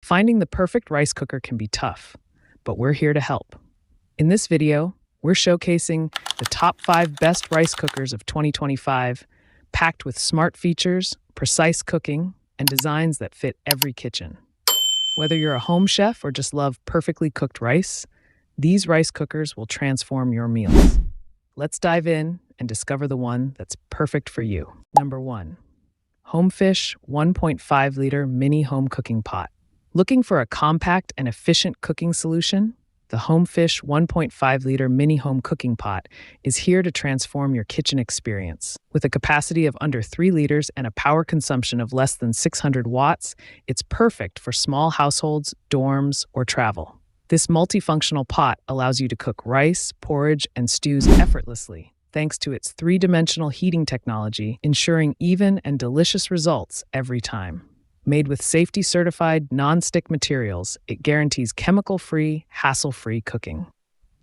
Finding the perfect rice cooker can be tough, but we're here to help. In this video, we're showcasing the top 5 best rice cookers of 2025, packed with smart features, precise cooking, and designs that fit every kitchen. Whether you're a home chef or just love perfectly cooked rice, these rice cookers will transform your meals. Let's dive in and discover the one that's perfect for you. Number 1. Homefish 1.5-liter Mini Home Cooking Pot. Looking for a compact and efficient cooking solution? The Homefish 1.5-liter Mini Home Cooking Pot is here to transform your kitchen experience. With a capacity of under 3 liters and a power consumption of less than 600 watts, it's perfect for small households, dorms, or travel. This multifunctional pot allows you to cook rice, porridge, and stews effortlessly, thanks to its 3-dimensional heating technology, ensuring even and delicious results every time. Made with safety-certified, non-stick materials, it guarantees chemical-free, hassle-free cooking.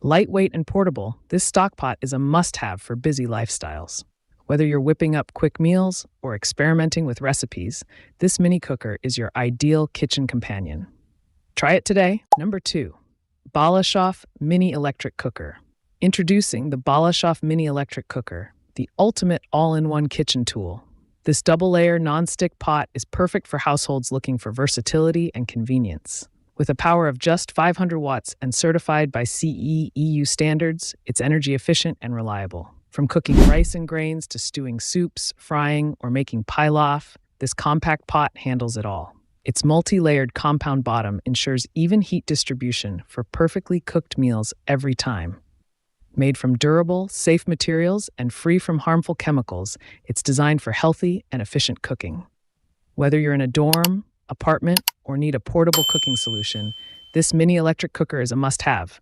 Lightweight and portable, this stock pot is a must-have for busy lifestyles. Whether you're whipping up quick meals or experimenting with recipes, this mini cooker is your ideal kitchen companion. Try it today. Number 2. Balashov Mini Electric Cooker. Introducing the Balashov Mini Electric Cooker, the ultimate all-in-one kitchen tool. This double-layer non-stick pot is perfect for households looking for versatility and convenience. With a power of just 500 watts and certified by CE EU standards, it's energy efficient and reliable. From cooking rice and grains to stewing soups, frying, or making pilaf, this compact pot handles it all. Its multi-layered compound bottom ensures even heat distribution for perfectly cooked meals every time. Made from durable, safe materials and free from harmful chemicals, it's designed for healthy and efficient cooking. Whether you're in a dorm, apartment, or need a portable cooking solution, this mini electric cooker is a must-have.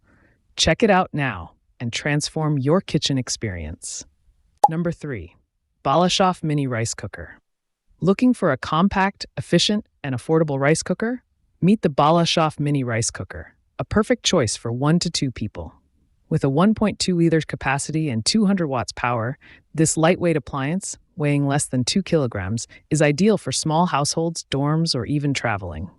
Check it out now and transform your kitchen experience. Number 3. Balashov Mini Rice Cooker. Looking for a compact, efficient, and affordable rice cooker? Meet the Balashov Mini Rice Cooker, a perfect choice for 1 to 2 people. With a 1.2 liters capacity and 200 watts power, this lightweight appliance, weighing less than 2 kilograms, is ideal for small households, dorms, or even traveling.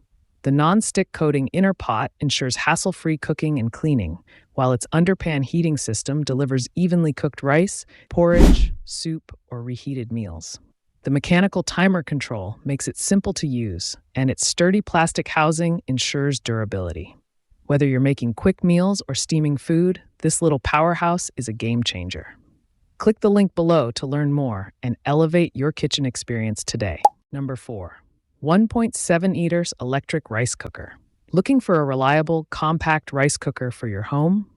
The non-stick coating inner pot ensures hassle-free cooking and cleaning, while its underpan heating system delivers evenly cooked rice, porridge, soup, or reheated meals. The mechanical timer control makes it simple to use, and its sturdy plastic housing ensures durability. Whether you're making quick meals or steaming food, this little powerhouse is a game changer. Click the link below to learn more and elevate your kitchen experience today. Number 4. 1.7 liters Electric Rice Cooker. Looking for a reliable, compact rice cooker for your home?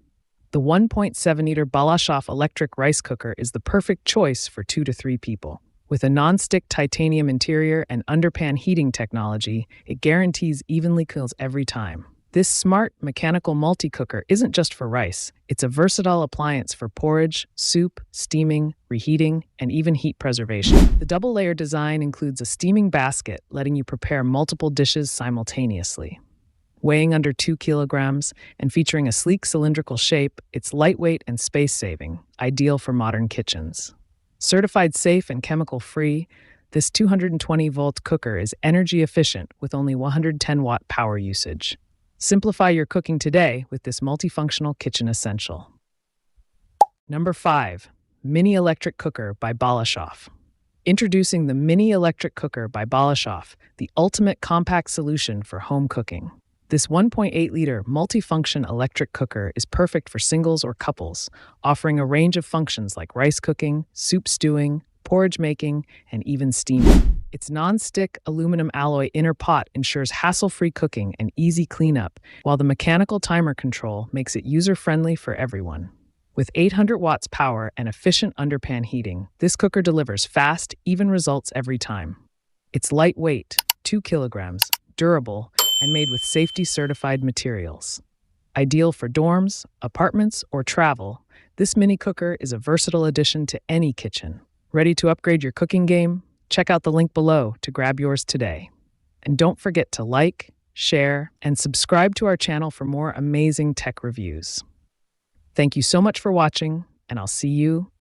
The 1.7-liter Balashov electric rice cooker is the perfect choice for 2 to 3 people. With a non-stick titanium interior and underpan heating technology, it guarantees evenly cools every time. This smart, mechanical multi-cooker isn't just for rice. It's a versatile appliance for porridge, soup, steaming, reheating, and even heat preservation. The double-layer design includes a steaming basket, letting you prepare multiple dishes simultaneously. Weighing under 2 kilograms and featuring a sleek cylindrical shape, it's lightweight and space-saving, ideal for modern kitchens. Certified safe and chemical-free, this 220-volt cooker is energy efficient with only 110-watt power usage. Simplify your cooking today with this multifunctional kitchen essential. Number 5. Mini Electric Cooker by Balashov. Introducing the Mini Electric Cooker by Balashov, the ultimate compact solution for home cooking. This 1.8-liter multifunction electric cooker is perfect for singles or couples, offering a range of functions like rice cooking, soup stewing, porridge making, and even steaming. Its non-stick aluminum alloy inner pot ensures hassle-free cooking and easy cleanup, while the mechanical timer control makes it user-friendly for everyone. With 800 watts power and efficient underpan heating, this cooker delivers fast, even results every time. It's lightweight, 2 kilograms, durable, and made with safety-certified materials. Ideal for dorms, apartments, or travel, this mini cooker is a versatile addition to any kitchen. Ready to upgrade your cooking game? Check out the link below to grab yours today. And don't forget to like, share, and subscribe to our channel for more amazing tech reviews. Thank you so much for watching, and I'll see you